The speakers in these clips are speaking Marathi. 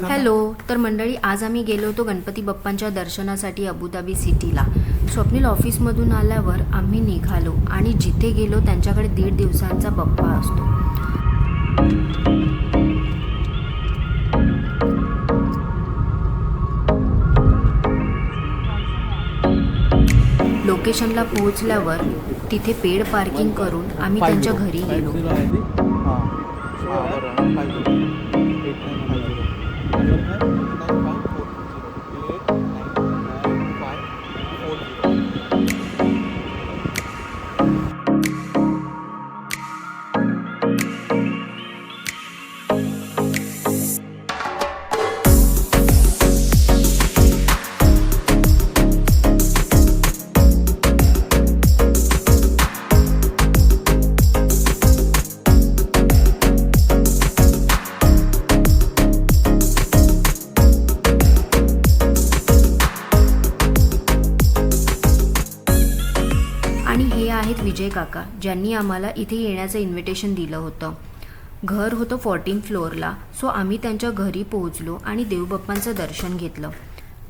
हॅलो. तर मंडळी, आज आम्ही गेलो होतो गणपती बाप्पांच्या दर्शनासाठी अबुधाबी सिटीला. स्वप्नील ऑफिसमधून आल्यावर आम्ही निघालो आणि जिथे गेलो त्यांच्याकडे 1.5 दिवसांचा बाप्पा असतो. लोकेशनला पोहोचल्यावर तिथे पेड पार्किंग करून आम्ही त्यांच्या घरी गेलो. आणि हे आहेत विजय काका, ज्यांनी आम्हाला इथे येण्याचं इन्व्हिटेशन दिलं होतं. घर होतं 14 फ्लोअरला. सो आम्ही त्यांच्या घरी पोहोचलो आणि देवबाप्पांचं दर्शन घेतलं.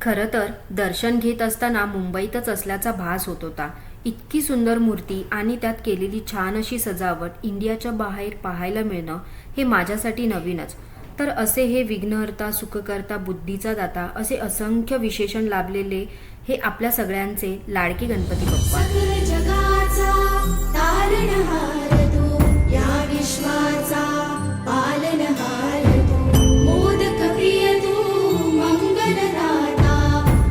खरं तर दर्शन घेत असताना मुंबईतच असल्याचा भास होत होता. इतकी सुंदर मूर्ती आणि त्यात केलेली छान अशी सजावट इंडियाच्या बाहेर पाहायला मिळणं हे माझ्यासाठी नवीनच. तर असे हे विघ्नहर्ता, सुखकर्ता, बुद्धीचा दाता असे असंख्य विशेषण लाभलेले हे आपल्या सगळ्यांचे लाडके गणपती बाप्पा. सकल जगाचा तारणहार तू, या विश्वाचा पालनहार तू, मोदक प्रिय तू, मंगलदाता,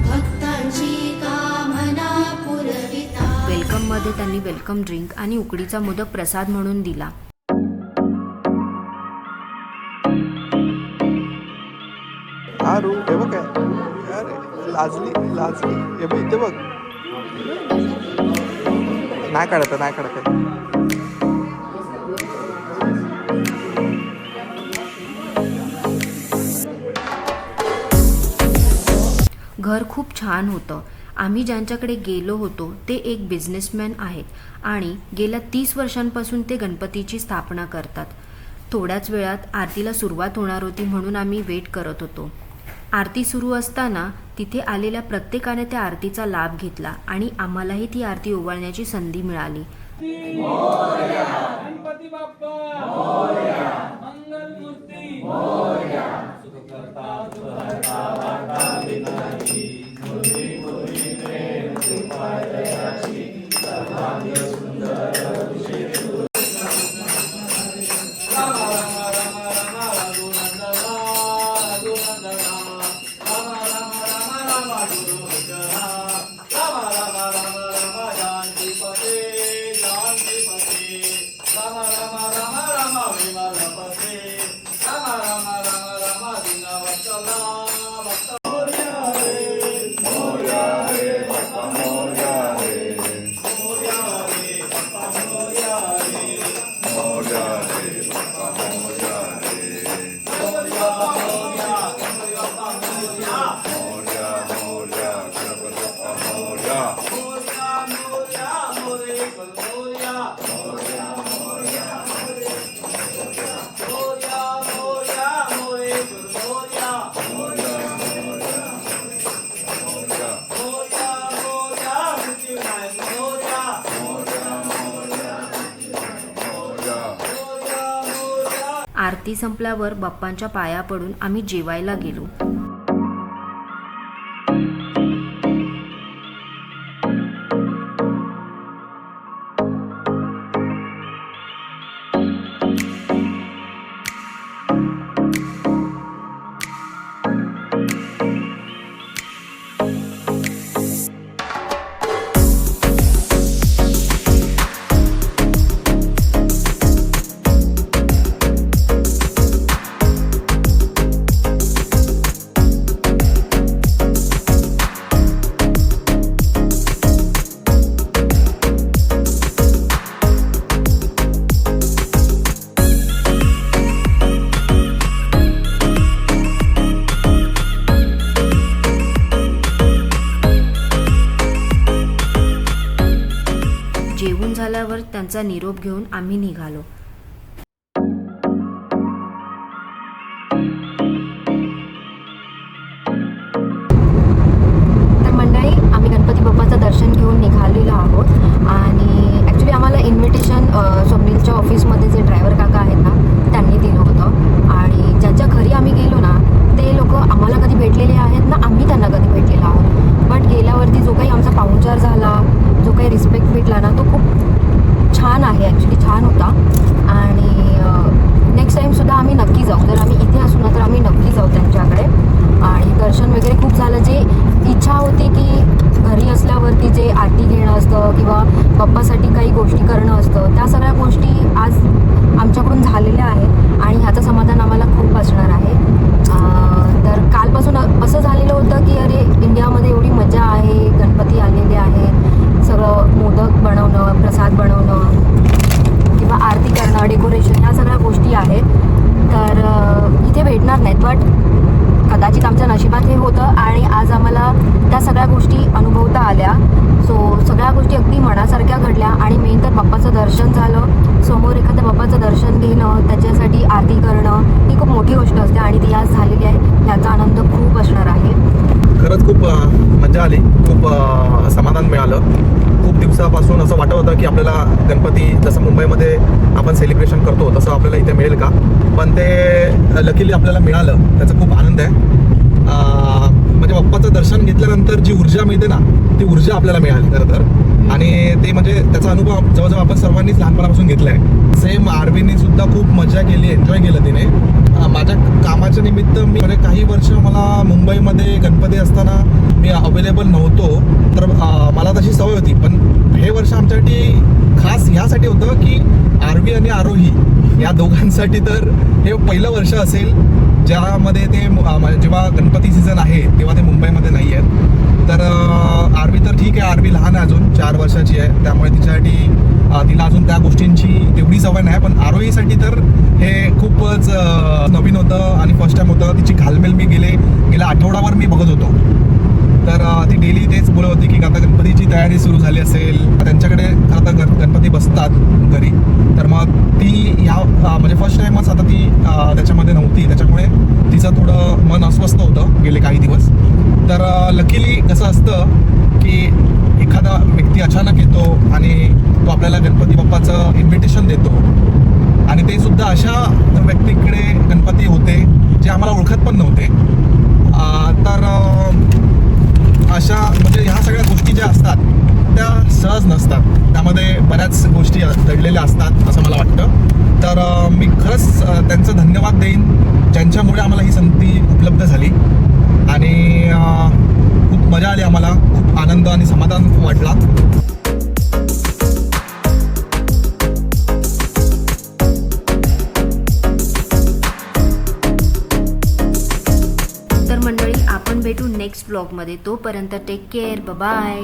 भक्तांची कामना पुरविता. वेलकममध्ये त्यांनी वेलकम ड्रिंक आणि उकडीचा मोदक प्रसाद म्हणून दिला. आरू हे बघ काय, अरे लाजली हे बघ इथे बघ, नाही काढत घर खूप छान होतं. आम्ही ज्यांच्याकडे गेलो होतो ते एक बिझनेसमॅन आहेत आणि गेल्या 30 वर्षांपासून ते गणपतीची स्थापना करतात. थोड्याच वेळात आरतीला सुरुवात होणार होती म्हणून आम्ही वेट करत होतो. आरती सुरू असताना तिथे आलेल्या प्रत्येकाने त्या आरतीचा लाभ घेतला आणि आम्हालाही ती आरती ओवाळण्याची संधी मिळाली. गणपती बाप्पा मोरया, मंगल मूर्ती मोरया, सुखकर्ता सुहर्ता वार्ता विनायकी, मुरली मुरली प्रेम कृपा दयाची, सर्वांगी सुंदर विशेष. आरती संपल्यावर बाप्पांच्या पाया पडून आम्ही जेवायला गेलो. झाल्यावर त्यांचा निरोप घेऊन आम्ही निघालो. गोष्टी करणं असतं, त्या सगळ्या गोष्टी आज आमच्याकडून झालेल्या आहेत आणि ह्याचं समाधान आम्हाला खूप असणार आहे. तर कालपासून असं झालेलं होतं की अरे इंडियामध्ये एवढी मजा आहे, गणपती आलेले आहेत, सगळं मोदक बनवणं, प्रसाद बनवणं किंवा आरती करणं, डेकोरेशन, ह्या सगळ्या गोष्टी आहेत. तर इथे भेटणार नाहीत, बट कदाचित आमच्या नशिबात हे होतं आणि आज आम्हाला त्या सगळ्या गोष्टी अनुभवता आल्या. सो सगळ्या गोष्टी अगदी मनासारख्या घडल्या आणि मेन तर बाप्पाचं दर्शन झालं. समोर एखाद्या बाप्पाचं दर्शन घेणं, त्याच्यासाठी आरती करणं ही खूप मोठी गोष्ट असते आणि ती आज झालेली आहे. ह्याचा आनंद खूप असणार आहे. खरंच खूप मजा आली, खूप समाधान मिळालं. खूप दिवसापासून असं वाटत होतं की आपल्याला गणपती जसं मुंबईमध्ये आपण सेलिब्रेशन करतो तसं आपल्याला इथे मिळेल का, पण ते लकीली आपल्याला मिळालं. त्याचा खूप आनंद आहे. म्हणजे बाप्पाचं दर्शन घेतल्यानंतर जी ऊर्जा मिळते ना, ती ऊर्जा आपल्याला मिळाली खरं तर. आणि ते म्हणजे त्याचा अनुभव जवळजवळ आपण सर्वांनीच लहानपणापासून घेतला आहे. सेम आरवीने सुद्धा खूप मजा केली, एन्जॉय केलं तिने. माझ्या कामाच्या निमित्त मी म्हणजे काही वर्ष मला मुंबईमध्ये गणपती असताना मी अवेलेबल नव्हतो, तर मला तशी सवय होती. पण हे वर्ष आमच्यासाठी खास ह्यासाठी होतं की आरवी आणि आरोही या दोघांसाठी तर हे पहिलं वर्ष असेल ज्यामध्ये ते जेव्हा गणपती सीझन आहे तेव्हा ते मुंबईमध्ये नाही आहेत. तर आरवी तर ठीक आहे, आरवी लहान आहे, अजून 4 वर्षाची आहे, त्यामुळे तिच्यासाठी तिला अजून त्या गोष्टींची तेवढी सवय नाही. पण आरोहीसाठी तर हे खूपच नवीन होतं आणि फर्स्ट टाईम होतं. तिची घालमेल मी गेल्या आठवड्यावर मी बघत होतो. तर ती डेली तेच बोलत होती की आता गणपतीची तयारी सुरू झाली असेल. त्यांच्याकडे आता गणपती बसतात घरी, तर मग ती म्हणजे फर्स्ट टाईमच आता ती त्याच्यामध्ये नव्हती, त्याच्यामुळे तिचं थोडं मन अस्वस्थ होतं गेले काही दिवस. तर लकीली कसं असतं की एखादा व्यक्ती अचानक येतो आणि तो आपल्याला गणपती बाप्पाचं इन्व्हिटेशन देतो आणि ते सुद्धा अशा व्यक्तीकडे गणपती होते जे आम्हाला ओळखत पण नव्हते. तर अशा म्हणजे ह्या सगळ्या गोष्टी ज्या असतात त्या सहज नसतात, त्यामध्ये बऱ्याच गोष्टी दडलेल्या असतात असं मला वाटतं. तर मी खरंच त्यांचं धन्यवाद देईन ज्यांच्यामुळे आम्हाला ही संधी उपलब्ध झाली आणि खूप मजा आली, आम्हाला खूप आनंद आणि समाधान वाटला. तर मंडळी, आपण भेटू नेक्स्ट ब्लॉगमध्ये. तोपर्यंत टेक केअर, बाय.